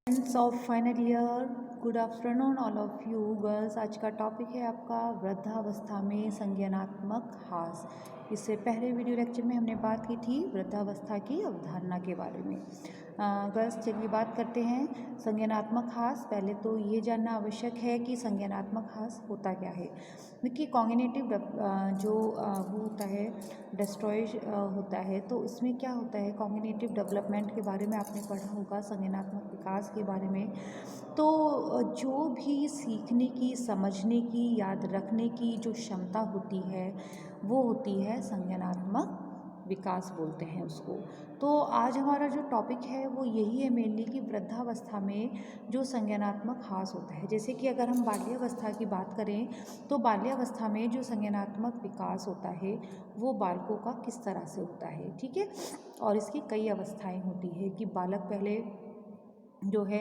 Friends of final year, good afternoon all of you girls. आज का topic है आपका वृद्धावस्था में संज्ञानात्मक हास। इससे पहले वीडियो लेक्चर में हमने बात की थी वृद्धावस्था की अवधारणा के बारे में। गर्ल्स चलिए बात करते हैं संज्ञानात्मक हास। पहले तो ये जानना आवश्यक है कि संज्ञानात्मक हास होता क्या है। देखिए कॉग्निटिव जो वो होता है डिस्ट्रॉय होता है, तो इसमें क्या होता है कॉग्निटिव डेवलपमेंट के बारे में आपने पढ़ा होगा, संज्ञानात्मक विकास के बारे में। तो जो भी सीखने की, समझने की, याद रखने की जो क्षमता होती है वो होती है संज्ञानात्मक विकास बोलते हैं उसको। तो आज हमारा जो टॉपिक है वो यही है मेनली कि वृद्धावस्था में जो संज्ञानात्मक हास होता है। जैसे कि अगर हम बाल्यावस्था की बात करें तो बाल्यावस्था में जो संज्ञानात्मक विकास होता है वो बालकों का किस तरह से होता है, ठीक है। और इसकी कई अवस्थाएं होती है कि बालक पहले जो है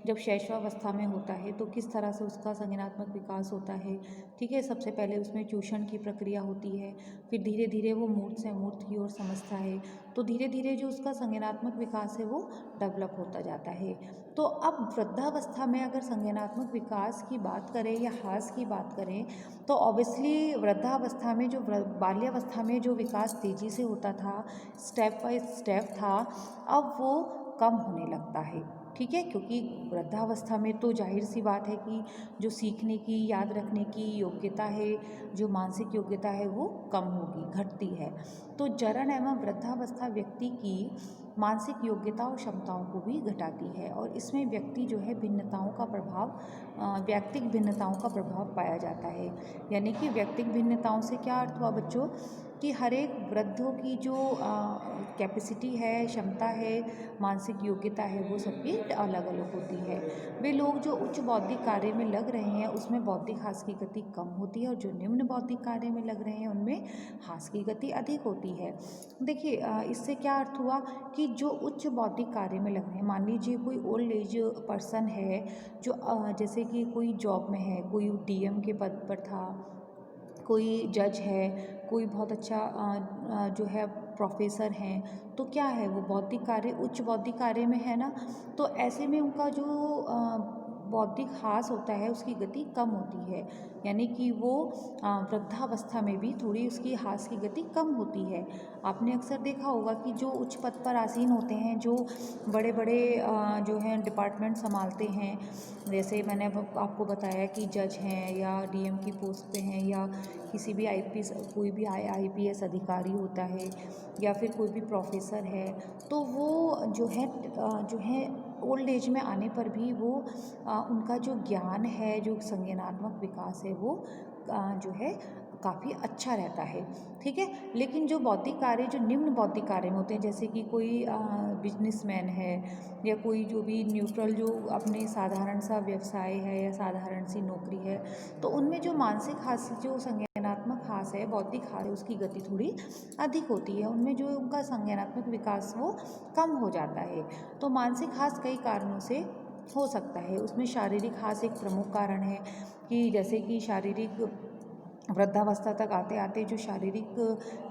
जब शैशवावस्था में होता है तो किस तरह से उसका संज्ञानात्मक विकास होता है, ठीक है। सबसे पहले उसमें चूषण की प्रक्रिया होती है, फिर धीरे धीरे वो मूर्त से अमूर्त की ओर समझता है, तो धीरे धीरे जो उसका संज्ञानात्मक विकास है वो डेवलप होता जाता है। तो अब वृद्धावस्था में अगर संज्ञानात्मक विकास की बात करें या हास की बात करें तो ऑब्वियसली वृद्धावस्था में जो बाल्यावस्था में जो विकास तेज़ी से होता था, स्टेप बाय स्टेप था, अब वो कम होने लगता है, ठीक है। क्योंकि वृद्धावस्था में तो जाहिर सी बात है कि जो सीखने की, याद रखने की योग्यता है, जो मानसिक योग्यता है वो कम होगी, घटती है। तो जरन एवं वृद्धावस्था व्यक्ति की मानसिक योग्यता और क्षमताओं को भी घटाती है और इसमें व्यक्ति जो है भिन्नताओं का प्रभाव, व्यक्तिक भिन्नताओं का प्रभाव पाया जाता है। यानी कि व्यक्तिक भिन्नताओं से क्या अर्थ हुआ बच्चों कि हर एक वृद्धों की जो कैपेसिटी है, क्षमता है, मानसिक योग्यता है, वो सबकी अलग अलग होती है। वे लोग जो उच्च बौद्धिक कार्य में लग रहे हैं उसमें बौद्धिक हास की गति कम होती है और जो निम्न बौद्धिक कार्य में लग रहे हैं उनमें हास की गति अधिक होती है। देखिए इससे क्या अर्थ हुआ कि जो उच्च बौद्धिक कार्य में लग रहे हैं, मान लीजिए कोई ओल्ड एज पर्सन है जो जैसे कि कोई जॉब में है, कोई डीएम के पद पर था, कोई जज है, कोई बहुत अच्छा जो है प्रोफेसर हैं, तो क्या है वो बौद्धिक कार्य, उच्च बौद्धिक कार्य में है ना। तो ऐसे में उनका जो बौद्धिक हास होता है उसकी गति कम होती है, यानी कि वो वृद्धावस्था में भी थोड़ी उसकी हास की गति कम होती है। आपने अक्सर देखा होगा कि जो उच्च पद पर आसीन होते हैं, जो बड़े बड़े जो हैं डिपार्टमेंट संभालते हैं, जैसे मैंने अब आपको बताया कि जज हैं या डीएम की पोस्ट पे हैं या किसी भी आईपीएस, कोई भी आईपीएस अधिकारी होता है या फिर कोई भी प्रोफेसर है, तो वो जो है ओल्ड एज में आने पर भी वो उनका जो ज्ञान है, जो संज्ञानात्मक विकास है वो जो है काफ़ी अच्छा रहता है, ठीक है। लेकिन जो बौद्धिक कार्य, जो निम्न बौद्धिक कार्य में होते हैं, जैसे कि कोई बिजनेसमैन है या कोई जो भी न्यूट्रल जो अपने साधारण सा व्यवसाय है या साधारण सी नौकरी है, तो उनमें जो मानसिक हास, जो संज्ञानात्मक हास है, बौद्धिक हास है, उसकी गति थोड़ी अधिक होती है। उनमें जो उनका संज्ञानात्मक विकास वो कम हो जाता है। तो मानसिक हास कई कारणों से हो सकता है। उसमें शारीरिक हास एक प्रमुख कारण है कि जैसे कि शारीरिक वृद्धावस्था तक आते आते जो शारीरिक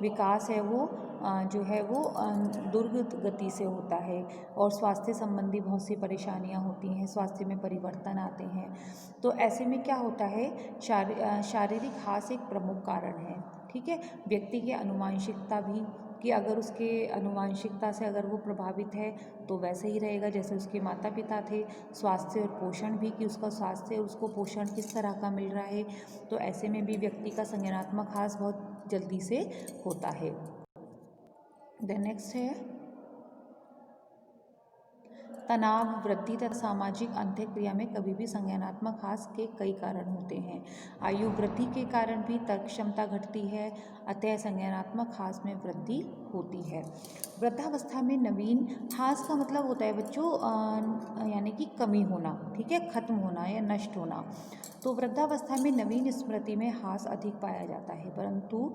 विकास है वो जो है वो दुर्गत गति से होता है और स्वास्थ्य संबंधी बहुत सी परेशानियां होती हैं, स्वास्थ्य में परिवर्तन आते हैं। तो ऐसे में क्या होता है, शारीरिक हास एक प्रमुख कारण है, ठीक है। व्यक्ति की आनुवंशिकता भी, कि अगर उसके आनुवंशिकता से अगर वो प्रभावित है तो वैसे ही रहेगा जैसे उसके माता पिता थे। स्वास्थ्य और पोषण भी, कि उसका स्वास्थ्य और उसको पोषण किस तरह का मिल रहा है, तो ऐसे में भी व्यक्ति का संज्ञानात्मक हास बहुत जल्दी से होता है। देन नेक्स्ट है तनाव, वृद्धि तथा सामाजिक अंतःक्रिया में कभी भी संज्ञानात्मक हास के कई कारण होते हैं। आयु वृद्धि के कारण भी तर्क क्षमता घटती है, अतः संज्ञानात्मक हास में वृद्धि होती है। वृद्धावस्था में नवीन हास का मतलब होता है बच्चों यानी कि कमी होना, ठीक है, खत्म होना या नष्ट होना। तो वृद्धावस्था में नवीन स्मृति में हास अधिक पाया जाता है, परंतु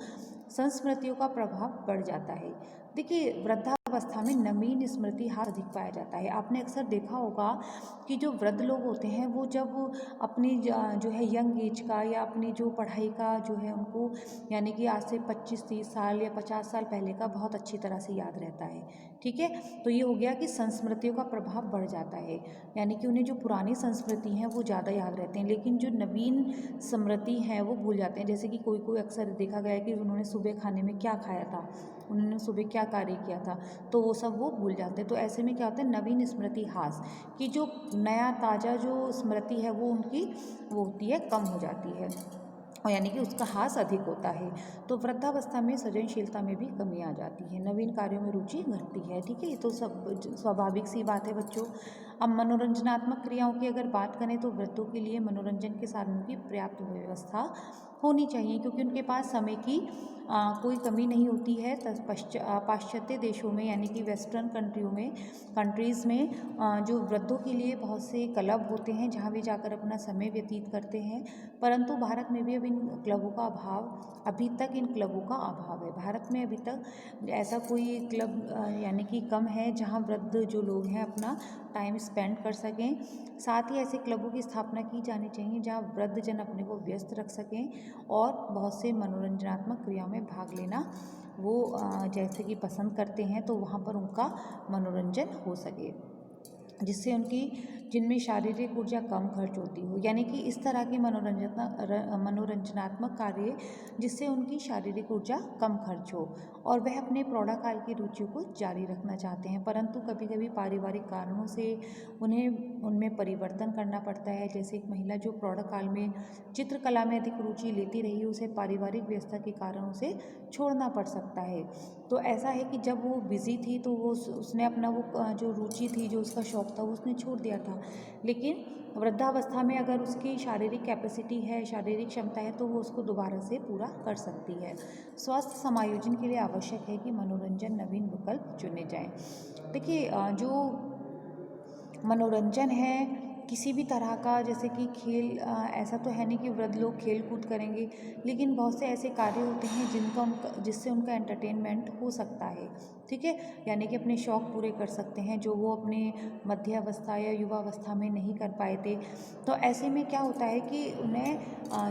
संस्मृतियों का प्रभाव बढ़ जाता है। देखिए, वृद्धावस्था में नवीन स्मृति हास अधिक पाया जाता है। आपने अक्सर देखा होगा कि जो वृद्ध लोग होते हैं वो जब अपनी जो है यंग एज का या अपनी जो पढ़ाई का जो है उनको यानी कि आज से 25-30 साल या 50 साल पहले का बहुत अच्छी तरह से याद रहता है। ठीक है, तो ये हो गया कि संस्मृतियों का प्रभाव बढ़ जाता है, यानी कि उन्हें जो पुरानी संस्कृति हैं वो ज़्यादा याद रहते हैं, लेकिन जो नवीन स्मृति हैं वो भूल जाते हैं। जैसे कि कोई कोई अक्सर देखा गया है कि उन्होंने सुबह खाने में क्या खाया था, उन्होंने सुबह क्या कार्य किया था, तो वो सब वो भूल जाते हैं। तो ऐसे में क्या होता है, नवीन स्मृति हास कि जो नया ताज़ा जो स्मृति है वो उनकी वो होती है, कम हो जाती है, और यानी कि उसका हास अधिक होता है। तो वृद्धावस्था में सृजनशीलता में भी कमी आ जाती है, नवीन कार्यों में रुचि घटती है। ठीक है, ये तो सब स्वाभाविक सी बात है बच्चों। अब मनोरंजनात्मक क्रियाओं की अगर बात करें तो वृद्धों के लिए मनोरंजन के साधनों की पर्याप्त व्यवस्था होनी चाहिए, क्योंकि उनके पास समय की कोई कमी नहीं होती है। पाश्चात्य देशों में यानी कि वेस्टर्न कंट्रीज़ में जो वृद्धों के लिए बहुत से क्लब होते हैं जहाँ वे जाकर अपना समय व्यतीत करते हैं, परंतु भारत में भी अब इन क्लबों का अभाव अभी तक इन क्लबों का अभाव है। भारत में अभी तक ऐसा कोई क्लब यानी कि कम है जहाँ वृद्ध जो लोग हैं अपना टाइम स्पेंड कर सकें। साथ ही ऐसे क्लबों की स्थापना की जानी चाहिए जहाँ वृद्धजन अपने को व्यस्त रख सकें और बहुत से मनोरंजनात्मक क्रियाओं में भाग लेना वो जैसे कि पसंद करते हैं, तो वहाँ पर उनका मनोरंजन हो सके, जिससे उनकी जिनमें शारीरिक ऊर्जा कम खर्च होती हो, यानी कि इस तरह के मनोरंजनात्मक कार्य जिससे उनकी शारीरिक ऊर्जा कम खर्च हो और वह अपने प्रौढ़ाकाल की रुचियों को जारी रखना चाहते हैं, परंतु कभी कभी पारिवारिक कारणों से उन्हें उनमें परिवर्तन करना पड़ता है। जैसे एक महिला जो प्रौढ़काल में चित्रकला में अधिक रुचि लेती रही, उसे पारिवारिक व्यस्तता के कारण उसे छोड़ना पड़ सकता है। तो ऐसा है कि जब वो बिज़ी थी तो वो उसने अपना वो जो रुचि थी, जो उसका शौक़ था, वो उसने छोड़ दिया था, लेकिन वृद्धावस्था में अगर उसकी शारीरिक कैपेसिटी है, शारीरिक क्षमता है, तो वो उसको दोबारा से पूरा कर सकती है। स्वास्थ्य समायोजन के लिए आवश्यक है कि मनोरंजन नवीन विकल्प चुने जाएं। देखिए, जो मनोरंजन है किसी भी तरह का, जैसे कि खेल, ऐसा तो है नहीं कि वृद्ध लोग खेल कूद करेंगे, लेकिन बहुत से ऐसे कार्य होते हैं जिससे उनका एंटरटेनमेंट हो सकता है। ठीक है, यानी कि अपने शौक़ पूरे कर सकते हैं जो वो अपने मध्यावस्था या युवावस्था में नहीं कर पाए थे। तो ऐसे में क्या होता है कि उन्हें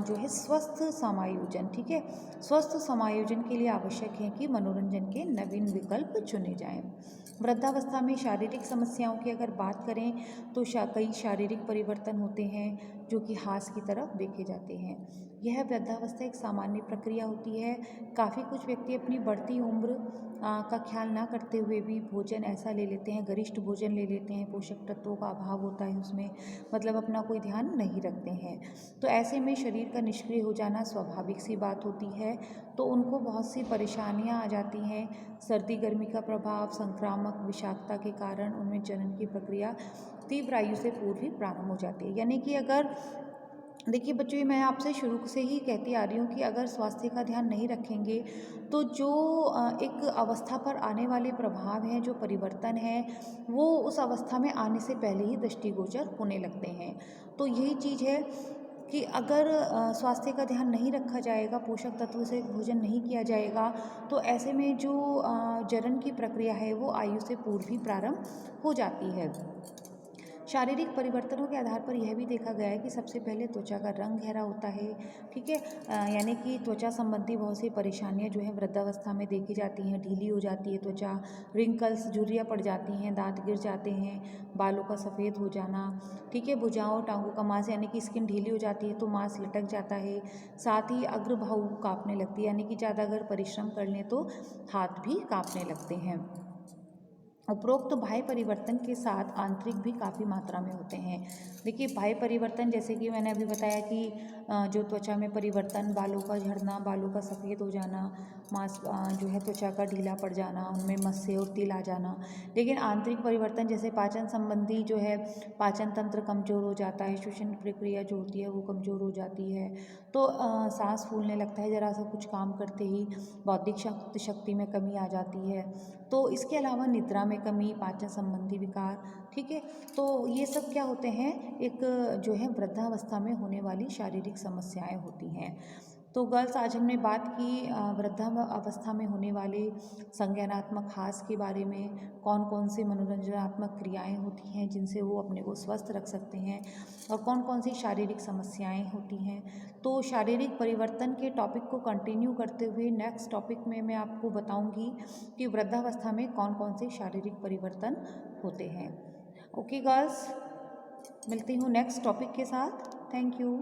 जो है स्वस्थ समायोजन, ठीक है, स्वस्थ समायोजन के लिए आवश्यक है कि मनोरंजन के नवीन विकल्प चुने जाएं। वृद्धावस्था में शारीरिक समस्याओं की अगर बात करें तो कई शारीरिक परिवर्तन होते हैं जो कि हास की तरफ देखे जाते हैं। यह वृद्धावस्था एक सामान्य प्रक्रिया होती है। काफ़ी कुछ व्यक्ति अपनी बढ़ती उम्र का ख्याल ना करते हुए भी भोजन ऐसा ले लेते हैं, गरिष्ठ भोजन ले लेते हैं, पोषक तत्वों का अभाव होता है उसमें, मतलब अपना कोई ध्यान नहीं रखते हैं। तो ऐसे में शरीर का निष्क्रिय हो जाना स्वाभाविक सी बात होती है, तो उनको बहुत सी परेशानियां आ जाती हैं। सर्दी गर्मी का प्रभाव, संक्रामक विषाक्तता के कारण उनमें जनन की प्रक्रिया तीव्र आयु से पूर्व ही प्रारंभ हो जाती है। यानी कि अगर देखिए बच्चों, मैं आपसे शुरू से ही कहती आ रही हूँ कि अगर स्वास्थ्य का ध्यान नहीं रखेंगे तो जो एक अवस्था पर आने वाले प्रभाव हैं, जो परिवर्तन है, वो उस अवस्था में आने से पहले ही दृष्टिगोचर होने लगते हैं। तो यही चीज़ है कि अगर स्वास्थ्य का ध्यान नहीं रखा जाएगा, पोषक तत्वों से भोजन नहीं किया जाएगा, तो ऐसे में जो जनन की प्रक्रिया है वो आयु से पूर्व ही प्रारंभ हो जाती है। शारीरिक परिवर्तनों के आधार पर यह भी देखा गया है कि सबसे पहले त्वचा का रंग गहरा होता है। ठीक है, यानी कि त्वचा संबंधी बहुत सी परेशानियां जो है वृद्धावस्था में देखी जाती हैं। ढीली हो जाती है त्वचा, रिंकल्स, झुर्रियाँ पड़ जाती हैं, दांत गिर जाते हैं, बालों का सफ़ेद हो जाना। ठीक है, भुजाओं टांगों का मांस यानी कि स्किन ढीली हो जाती है तो मांस लटक जाता है। साथ ही अग्रभाव कांपने लगती है, यानी कि ज़्यादा अगर परिश्रम कर लें तो हाथ भी कांपने लगते हैं। उपरोक्त बाह्य परिवर्तन के साथ आंतरिक भी काफ़ी मात्रा में होते हैं। देखिए, बाह्य परिवर्तन जैसे कि मैंने अभी बताया कि जो त्वचा में परिवर्तन, बालों का झड़ना, बालों का सफ़ेद हो जाना, मांस जो है त्वचा का ढीला पड़ जाना, उनमें मस्से और तिल आ जाना। लेकिन आंतरिक परिवर्तन जैसे पाचन संबंधी जो है, पाचन तंत्र कमज़ोर हो जाता है, श्वसन प्रक्रिया जो होती है वो कमज़ोर हो जाती है, तो सांस फूलने लगता है, ज़रा सा कुछ काम करते ही बौद्धिक शक्ति में कमी आ जाती है। तो इसके अलावा निद्रा में कमी, पाचन संबंधी विकार। ठीक है, तो ये सब क्या होते हैं, एक जो है वृद्धावस्था में होने वाली शारीरिक समस्याएं होती हैं। तो गर्ल्स, आज हमने बात की वृद्धावस्था में होने वाले संज्ञानात्मक ह्रास के बारे में। कौन कौन सी मनोरंजनात्मक क्रियाएं होती हैं जिनसे वो अपने को स्वस्थ रख सकते हैं, और कौन कौन सी शारीरिक समस्याएं होती हैं। तो शारीरिक परिवर्तन के टॉपिक को कंटिन्यू करते हुए नेक्स्ट टॉपिक में मैं आपको बताऊंगी कि वृद्धावस्था में कौन कौन से शारीरिक परिवर्तन होते हैं। ओके गर्ल्स, मिलती हूँ नेक्स्ट टॉपिक के साथ। Thank you.